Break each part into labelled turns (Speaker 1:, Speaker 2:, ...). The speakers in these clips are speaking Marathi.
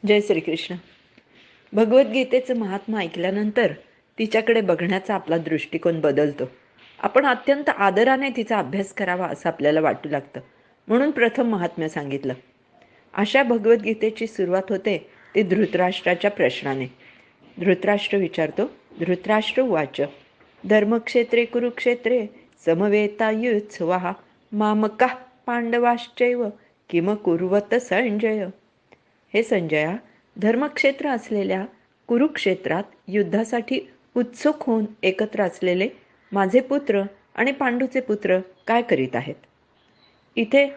Speaker 1: जय श्रीकृष्ण. भगवद्गीतेचं महात्मा ऐकल्यानंतर तिच्याकडे बघण्याचा आपला दृष्टिकोन बदलतो. आपण अत्यंत आदराने तिचा अभ्यास करावा असं आपल्याला वाटू लागतं. म्हणून प्रथम महात्म्य सांगितलं. अशा भगवद्गीतेची सुरुवात होते ती धृतराष्ट्राच्या प्रश्नाने. धृतराष्ट्र विचारतो, धृतराष्ट्र उवाच धर्मक्षेत्रे कुरुक्षेत्रे समवेतायुत्सवः मामकः पांडवाश्चैव किम कुर्वत संजय. हे संजया, धर्मक्षेत्र असलेल्या कुरुक्षेत्रात युद्धासाठी उत्सुक होऊन एकत्र असलेले माझे पुत्र आणि पांडूचे पुत्र काय करीत आहेत? इथे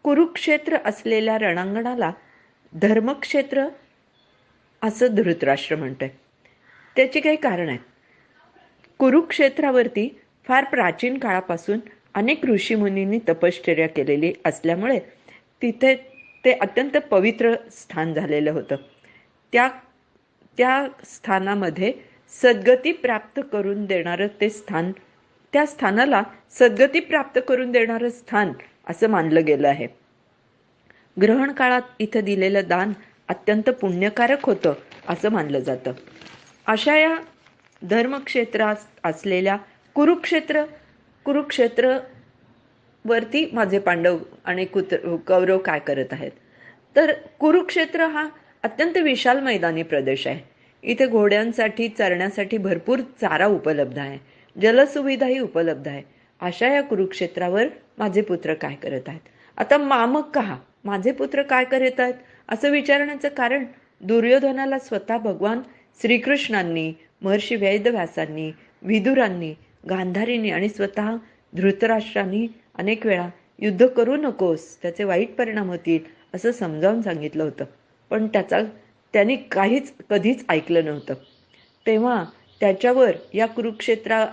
Speaker 1: कुरुक्षेत्र असलेल्या रणांगणाला धर्मक्षेत्र असं धृतराष्ट्र म्हणतोय. त्याची काही कारण आहेत. कुरुक्षेत्रावरती फार प्राचीन काळापासून अनेक ऋषीमुनींनी तपश्चर्या केलेली असल्यामुळे तिथे ते अत्यंत पवित्र स्थान झालेलं होतं. त्या स्थानामध्ये सद्गती प्राप्त करून देणारं ते स्थान, त्या स्थानाला सद्गती प्राप्त करून देणारं स्थान असं मानलं गेलं आहे. ग्रहण काळात इथं दिलेलं दान अत्यंत पुण्यकारक होतं असं मानलं जातं. अशा या धर्मक्षेत्रात असलेल्या कुरुक्षेत्र वरती माझे पांडव आणि कौरव काय करत आहेत? तर कुरुक्षेत्र हा अत्यंत विशाल मैदानी प्रदेश आहे. इथे घोड्यांसाठी चरण्यासाठी भरपूर चारा उपलब्ध आहे, जलसुविधाही उपलब्ध आहे. अशा या कुरुक्षेत्रावर माझे पुत्र काय करत आहेत? आता मामक का माझे पुत्र काय करत आहेत असं विचारण्याचं कारण, दुर्योधनाला स्वतः भगवान श्रीकृष्णांनी, महर्षी वेदव्यासांनी, विदुरांनी, गांधारींनी आणि स्वतः धृतराष्ट्रांनी अनेक वेळा युद्ध करू नकोस, त्याचे वाईट परिणाम होतील असं समजावून सांगितलं होतं. पण त्यांनी कधीच ऐकलं नव्हतं. तेव्हा त्याच्यावर या कुरुक्षेत्रा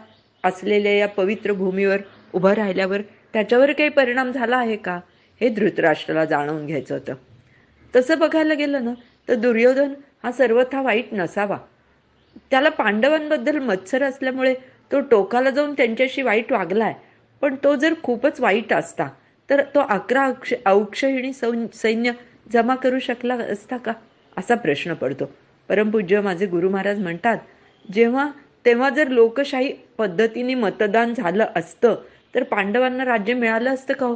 Speaker 1: असलेल्या या पवित्र भूमीवर उभं राहिल्यावर त्याच्यावर काही परिणाम झाला आहे का, हे धृतराष्ट्राला जाणून घ्यायचं होतं. तसं बघायला गेलं ना तर दुर्योधन हा सर्वथा वाईट नसावा. त्याला पांडवांबद्दल मत्सर असल्यामुळे तो टोकाला जाऊन त्यांच्याशी वाईट वागलाय. पण तो जर खूपच वाईट असता तर तो 11 औक्षहिणी सैन्य जमा करू शकला असता का, असा प्रश्न पडतो. परमपूज्य माझे गुरु महाराज म्हणतात, तेव्हा जर लोकशाही पद्धतीने मतदान झालं असतं तर पांडवांना राज्य मिळालं असतं का?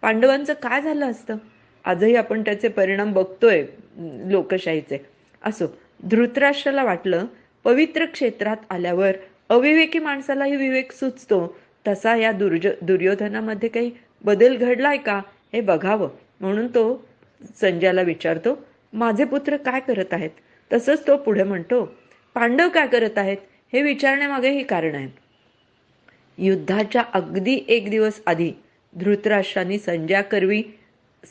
Speaker 1: पांडवांचं काय झालं असतं? आजही आपण त्याचे परिणाम बघतोय लोकशाहीचे. असो, धृतराष्ट्राला वाटलं पवित्र क्षेत्रात आल्यावर अविवेकी माणसालाही विवेक सुचतो, तसा या दुर्योधनामध्ये काही बदल घडलाय का हे बघावं. म्हणून तो संजयाला विचारतो, माझे पुत्र काय करत आहेत? तसंच तो पुढे म्हणतो, पांडव काय करत आहेत? हे विचारण्यामागे ही कारण आहे. युद्धाच्या अगदी 1 दिवस आधी धृतराष्ट्रांनी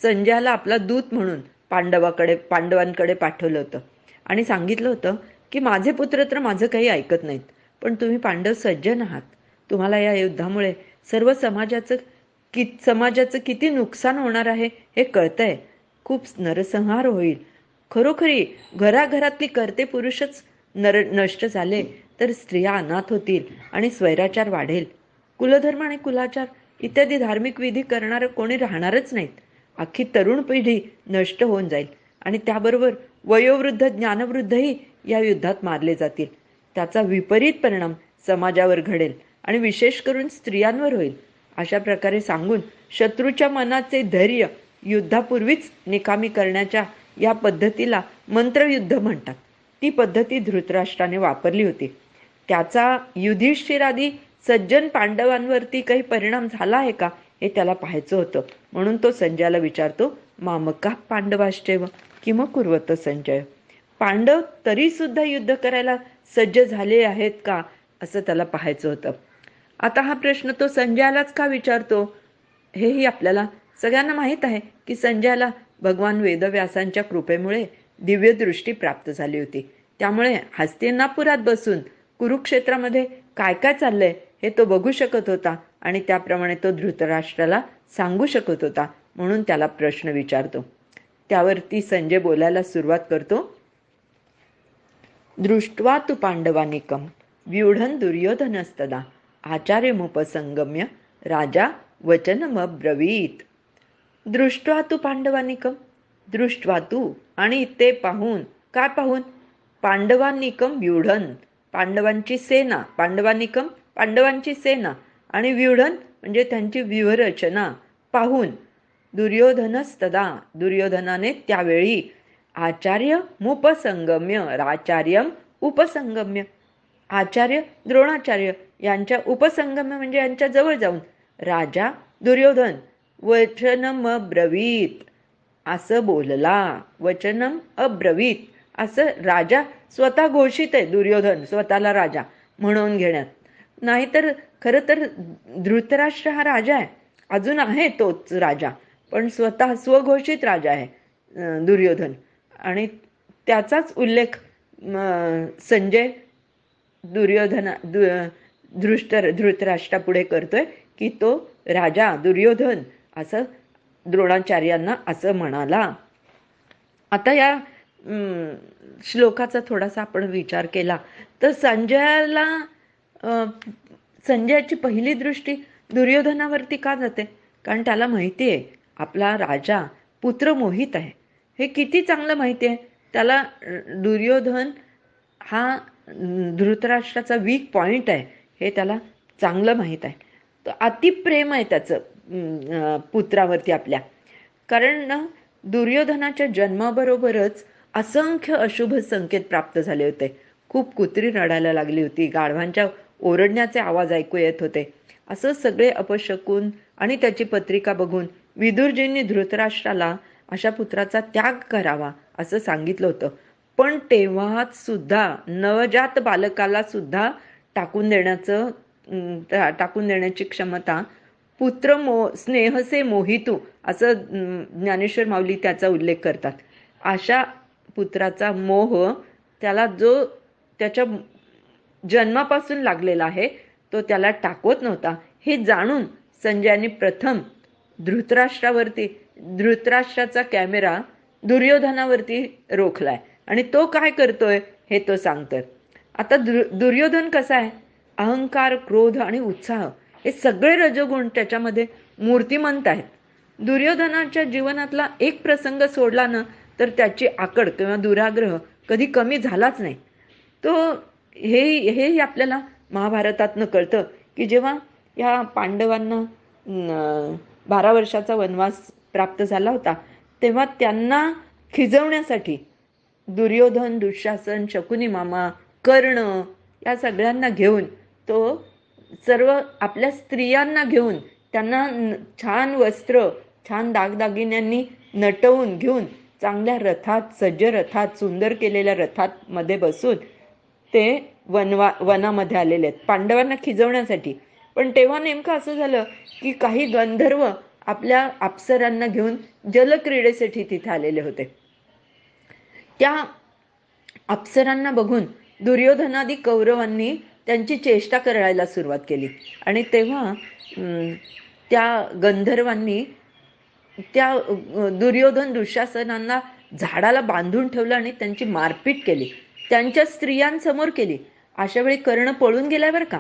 Speaker 1: संजयाला आपला दूत म्हणून पांडवांकडे पाठवलं होतं आणि सांगितलं होतं की माझे पुत्र तर माझं काही ऐकत नाहीत, पण तुम्ही पांडव सज्जन आहात. तुम्हाला या युद्धामुळे सर्व समाजाचं किती नुकसान होणार आहे हे कळतंय. खूप नरसंहार होईल. खरोखरी घराघरातली कर्ते पुरुषच नष्ट झाले तर स्त्रिया अनाथ होतील आणि स्वैराचार वाढेल. कुलधर्म आणि कुलाचार इत्यादी धार्मिक विधी करणारं कोणी राहणारच नाहीत. अख्खी तरुण पिढी नष्ट होऊन जाईल आणि त्याबरोबर वयोवृद्ध ज्ञानवृद्धही या युद्धात मारले जातील. त्याचा विपरीत परिणाम समाजावर घडेल आणि विशेष करून स्त्रियांवर होईल. अशा प्रकारे सांगून शत्रूच्या मनाचे धैर्य युद्धापूर्वीच निकामी करण्याच्या या पद्धतीला मंत्रयुद्ध म्हणतात. ती पद्धती धृतराष्ट्राने वापरली होती. त्याचा युधिष्ठिरादी सज्जन पांडवांवरती काही परिणाम झाला आहे का हे त्याला पाहायचं होतं. म्हणून तो संजयाला विचारतो, मामका पांडवाश्चैव किम कुर्वत संजय. पांडव तरी सुद्धा युद्ध करायला सज्ज झाले आहेत का असं त्याला पाहायचं होतं. आता हा प्रश्न तो संजयालाच का विचारतो हेही आपल्याला सगळ्यांना माहीत आहे की संजयाला भगवान वेदव्यासांच्या कृपेमुळे दिव्य दृष्टी प्राप्त झाली होती. त्यामुळे हस्तिनापुरात बसून कुरुक्षेत्रामध्ये काय काय चाललंय हे तो बघू शकत होता आणि त्याप्रमाणे तो धृतराष्ट्राला सांगू शकत होता. म्हणून त्याला प्रश्न विचारतो. त्यावरती संजय बोलायला सुरुवात करतो, दृष्ट्वा तु पांडवानिकम व्यूढन दुर्योधनस्तदा आचार्यमुपसंगम्य राजा वचनमब्रवीत. दृष्ट्वा तु पांडवानिकम, दृष्ट्वा तू, आणि ते पाहून, काय पाहून? पांडवानिकम व्यूढन, पांडवांची सेना, पांडवानिकम पांडवांची सेना, आणि व्यूढन म्हणजे त्यांची व्यूहरचना पाहून, दुर्योधनस्तदा, दुर्योधनाने त्यावेळी आचार्य मुपसंगम्य, आचार्यम उपसंगम्य, आचार्य द्रोणाचार्य यांच्या उपसंगम्य म्हणजे यांच्या जवळ जाऊन राजा दुर्योधन वचनम अब्रवीत असं बोलला. वचनम अब्रवीत असं राजा स्वतः घोषित आहे, दुर्योधन स्वतःला राजा म्हणून घेण्यात. नाहीतर खरं तर धृतराष्ट्र हा राजा आहे, अजून आहे तोच राजा, पण स्वतः स्वघोषित राजा आहे दुर्योधन. आणि त्याचाच उल्लेख संजय धृतराष्ट्रापुढे करतोय की तो राजा दुर्योधन असं द्रोणाचार्यांना असं म्हणाला. आता या श्लोकाचा थोडासा आपण विचार केला तर संजयाची पहिली दृष्टी दुर्योधनावरती का जाते? कारण त्याला माहिती आहे आपला राजा पुत्र मोहित आहे. हे किती चांगलं माहिती आहे त्याला. दुर्योधन हा धृतराष्ट्राचा वीक पॉइंट आहे हे त्याला चांगलं माहीत आहे. तर अतिप्रेम आहे त्याचं पुत्रावरती आपल्या. कारण ना दुर्योधनाच्या जन्माबरोबरच असंख्य अशुभ संकेत प्राप्त झाले होते. खूप कुत्री रडायला लागली होती, गाढवांच्या ओरडण्याचे आवाज ऐकू येत होते. असं सगळे अपशकून आणि त्याची पत्रिका बघून विदुरजींनी धृतराष्ट्राला अशा पुत्राचा त्याग करावा असं सांगितलं होतं. पण तेव्हाच सुद्धा नवजात बालकाला सुद्धा टाकून देण्याची क्षमता पुत्र स्नेहसे मोहितू असं ज्ञानेश्वर माऊली त्याचा उल्लेख करतात. अशा पुत्राचा मोह त्याला जो त्याच्या जन्मापासून लागलेला आहे तो त्याला टाकवत नव्हता. हे जाणून संजयाने प्रथम धृतराष्ट्राचा कॅमेरा दुर्योधनावरती रोखलाय आणि तो काय करतोय हे तो सांगतोय. आता दुर्योधन कसा आहे? अहंकार, क्रोध आणि उत्साह हे सगळे रजोगुण त्याच्यामध्ये मूर्तिमंत आहेत. दुर्योधनाच्या जीवनातला एक प्रसंग सोडला ना तर त्याची आकड किंवा दुराग्रह कधी कमी झालाच नाही. तो हे आपल्याला महाभारतातनं कळतं की जेव्हा या पांडवांना 12 वर्षाचा वनवास प्राप्त झाला होता तेव्हा त्यांना खिजवण्यासाठी दुर्योधन, दुःशासन, शकुनी मामा, कर्ण या सगळ्यांना घेऊन तो सर्व आपल्या स्त्रियांना घेऊन त्यांना छान वस्त्र, छान दागदागिन्यांनी नटवून घेऊन चांगल्या रथात, सज्ज रथात, सुंदर केलेल्या रथात मध्ये बसून ते वनामध्ये आलेले आहेत पांडवांना खिजवण्यासाठी. पण तेव्हा नेमकं असं झालं की काही गंधर्व आपल्या अप्सरांना घेऊन जलक्रीडेसाठी तिथे आलेले होते. त्या अप्सरांना बघून दुर्योधनादी कौरवांनी त्यांची चेष्टा करायला सुरुवात केली आणि तेव्हा त्या गंधर्वांनी त्या दुर्योधन, दुःशासनांना झाडाला बांधून ठेवलं आणि त्यांची मारपीट केली, त्यांच्या स्त्रियांसमोर केली. अशा वेळी कर्ण पळून गेलाय बरं का.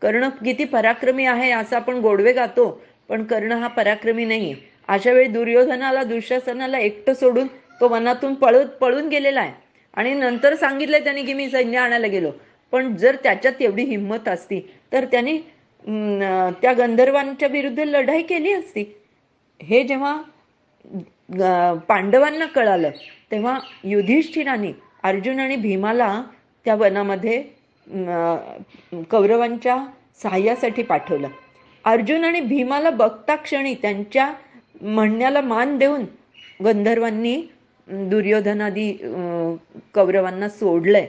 Speaker 1: कर्ण किती पराक्रमी आहे असं आपण गोडवे गातो, पण कर्ण हा पराक्रमी नाही. अशा वेळी दुर्योधनाला, दुःशासनाला एकटं सोडून तो वनातून पळून गेलेला आहे आणि नंतर सांगितलंय त्यांनी की मी सैन्य आणायला गेलो. पण जर त्याच्यात एवढी हिंमत असती तर त्यांनी त्या गंधर्वांच्या विरुद्ध लढाई केली असती. हे जेव्हा पांडवांना कळालं तेव्हा युधिष्ठिराने अर्जुन आणि भीमाला त्या वनामध्ये कौरवांच्या सहाय्यासाठी पाठवलं. अर्जुन आणि भीमाला बघता क्षणी त्यांच्या म्हणण्याला मान देऊन गंधर्वांनी दुर्योधनादी कौरवांना सोडलंय.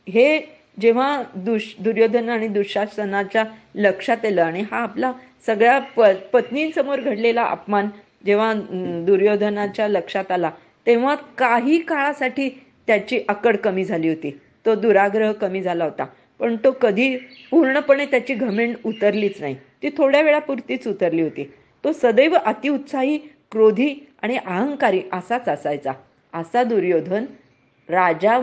Speaker 1: हे जेव्हा दुर्योधन आणि दुःशासनाच्या लक्षात आलं आणि हा आपला सगळ्या पत्नींसमोर घडलेला अपमान जेव्हा दुर्योधनाच्या लक्षात आला तेव्हा काही काळासाठी त्याची अक्कड कमी झाली होती, तो दुराग्रह कमी झाला होता. पण तो कधी पूर्णपणे त्याची घमेंड उतरलीच नाही, ती थोड्या वेळापुरतीच उतरली होती. तो सदैव अतिउत्साही, क्रोधी आणि अहंकारी असाच असायचा. असा दुर्योधन राजा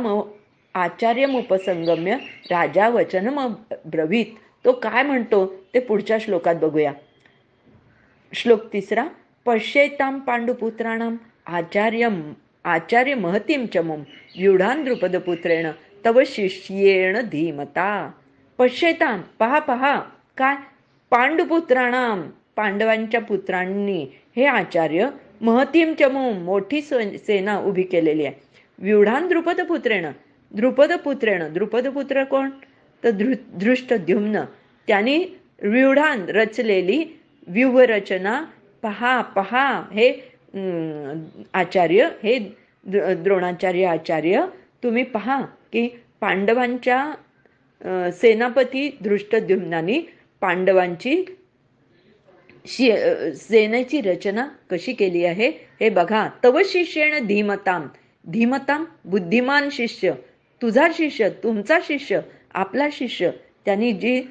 Speaker 1: आचार्यमुपसंगम्य राजा वचनम ब्रवीत, तो काय म्हणतो ते पुढच्या श्लोकात बघूया. श्लोक 3. पश्येताम पांडुपुत्राणाम आचार्य महतीं चमुं व्यूढान् द्रुपदपुत्रेण तव शिष्येण धीमता. पश्येताम, पहा पहा, काय पांडुपुत्राणाम, पांडवांच्या पुत्रांनी हे आचार्य महतीम चमू मोठी सेना उभी केलेली आहे. व्यूढान द्रुपदपुत्रेण, द्रुपदपुत्र कोण तर धृष्टद्युम्न, त्यांनी व्यूढान रचलेली व्यूहरचना पहा पहा. हे आचार्य, हे द्रोणाचार्य आचार्य, तुम्ही पहा की पांडवांच्या सेनापती धृष्टद्युम्नानी पांडवांची सेनेची रचना कशी केली आहे हे बघा. तव शिष्येण धीमताम, धीमताम बुद्धिमान शिष्य, तुझा शिष्य, तुमचा शिष्य, आपला शिष्य, त्यांनी जी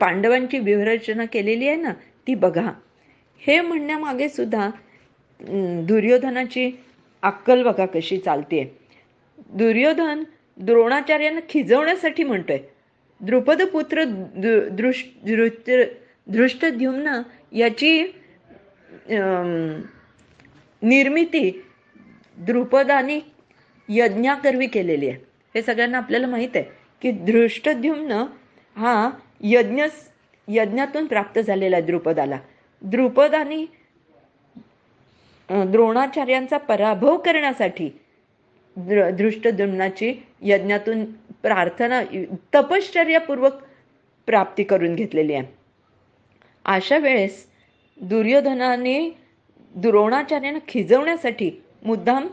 Speaker 1: पांडवांची व्यूहरचना केलेली आहे ना ती बघा. हे म्हणण्यामागे सुद्धा दुर्योधनाची अक्कल बघा कशी चालते. दुर्योधन द्रोणाचार्यांना खिजवण्यासाठी म्हणतोय. द्रुपदपुत्र धृष्टद्युम्न याची निर्मिती द्रुपदाने यज्ञाकरवी केलेली आहे. हे सगळ्यांना आपल्याला माहित आहे की धृष्टद्युम्न हा यज्ञातून प्राप्त झालेला आहे द्रुपदाला. द्रुपदाने द्रोणाचार्यांचा पराभव करण्यासाठी धृष्टद्युम्नाची यज्ञातून प्रार्थना तपश्चर्यापूर्वक प्राप्ती करून घेतलेली आहे. अशा वेळेस दुर्योधनाने द्रोणाचार्यांना खिजवण्यासाठी मुद्दाम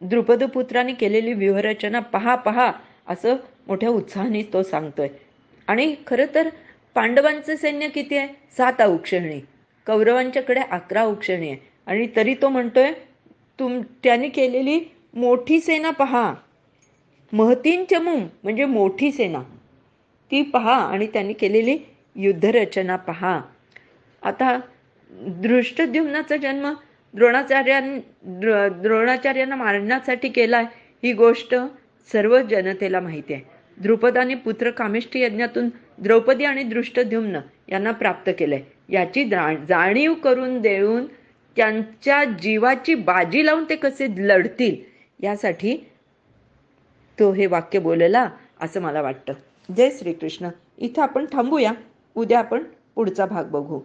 Speaker 1: द्रुपदपुत्रांनी केलेली व्यूहरचना पहा पहा असं मोठ्या उत्साहाने तो सांगतोय. आणि खरं तर पांडवांचं सैन्य किती आहे? 7 औक्षणी, कौरवांच्याकडे 11 औक्षणी आहे. आणि तरी तो म्हणतोय त्यांनी केलेली मोठी सेना पहा, महतींचमुम म्हणजे मोठी सेना ती पहा, आणि त्यांनी केलेली युद्धरचना पहा. आता धृष्टद्युम्नाचा जन्म द्रोणाचार्यांना मारण्यासाठी केलाय ही गोष्ट सर्व जनतेला माहिती आहे. द्रुपदाने पुत्र कामिष्ठी यज्ञातून द्रौपदी आणि धृष्टद्युम्न यांना प्राप्त केलंय याची जाणीव करून देऊन त्यांच्या जीवाची बाजी लावून ते कसे लढतील यासाठी तो हे वाक्य बोलला असं मला वाटतं. जय श्रीकृष्ण. इथं आपण थांबूया. उद्या आपण पुढचा भाग बघू.